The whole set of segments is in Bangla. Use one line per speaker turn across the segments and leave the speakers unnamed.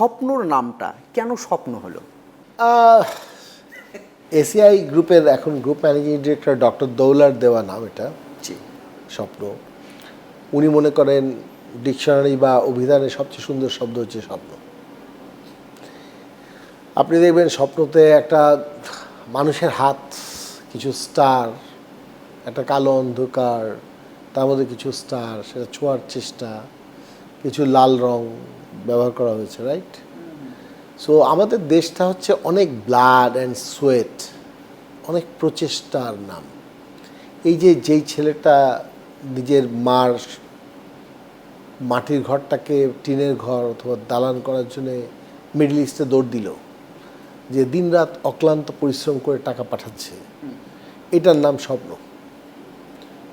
স্বপ্নর নামটা কেন স্বপ্ন হলো?
এসিআই গ্রুপের এখন গ্রুপ ম্যানেজিং ডিরেক্টর ডক্টর দৌলার দেওয়া নাম এটা
জি।
স্বপ্ন। উনি মনে করেন ডিকশনারি বা অভিধানের সবচেয়ে সুন্দর শব্দ হচ্ছে স্বপ্ন। আপনি দেখবেন স্বপ্নতে একটা মানুষের হাত, কিছু স্টার, একটা কালো অন্ধকার, তার মধ্যে কিছু স্টার, সেটা ছোঁয়ার চেষ্টা, কিছু লাল রং ব্যবহার করা হয়েছে, রাইট? সো আমাদের দেশটা হচ্ছে অনেক ব্লাড অ্যান্ড সোয়েট, অনেক প্রচেষ্টার নাম। এই যে যেই ছেলেটা নিজের মার মাটির ঘরটাকে টিনের ঘর অথবা দালান করার জন্যে মিডল ইস্টে দৌড় দিল, যে দিনরাত অক্লান্ত পরিশ্রম করে টাকা পাঠাচ্ছে, এটার নাম স্বপ্ন।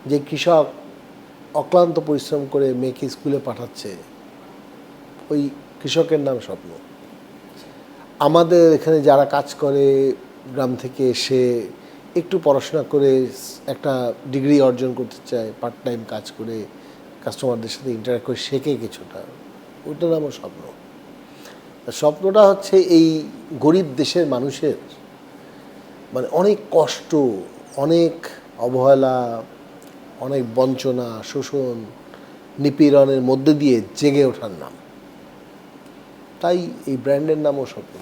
যে কৃষক অক্লান্ত পরিশ্রম করে মেয়েকে স্কুলে পাঠাচ্ছে, ওই কৃষকের নাম স্বপ্ন। আমাদের এখানে যারা কাজ করে গ্রাম থেকে এসে একটু পড়াশোনা করে একটা ডিগ্রি অর্জন করতে চায়, পার্ট টাইম কাজ করে কাস্টমারদের সাথে ইন্টারাক্ট করে শেখে কিছুটা, ওইটার নামও স্বপ্ন। স্বপ্নটা হচ্ছে এই গরিব দেশের মানুষের মানে অনেক কষ্ট, অনেক অবহেলা, অনেক বঞ্চনা, শোষণ, নিপীড়নের মধ্যে দিয়ে জেগে ওঠার নাম। তাই এই ব্র্যান্ডের নামও স্বপ্ন।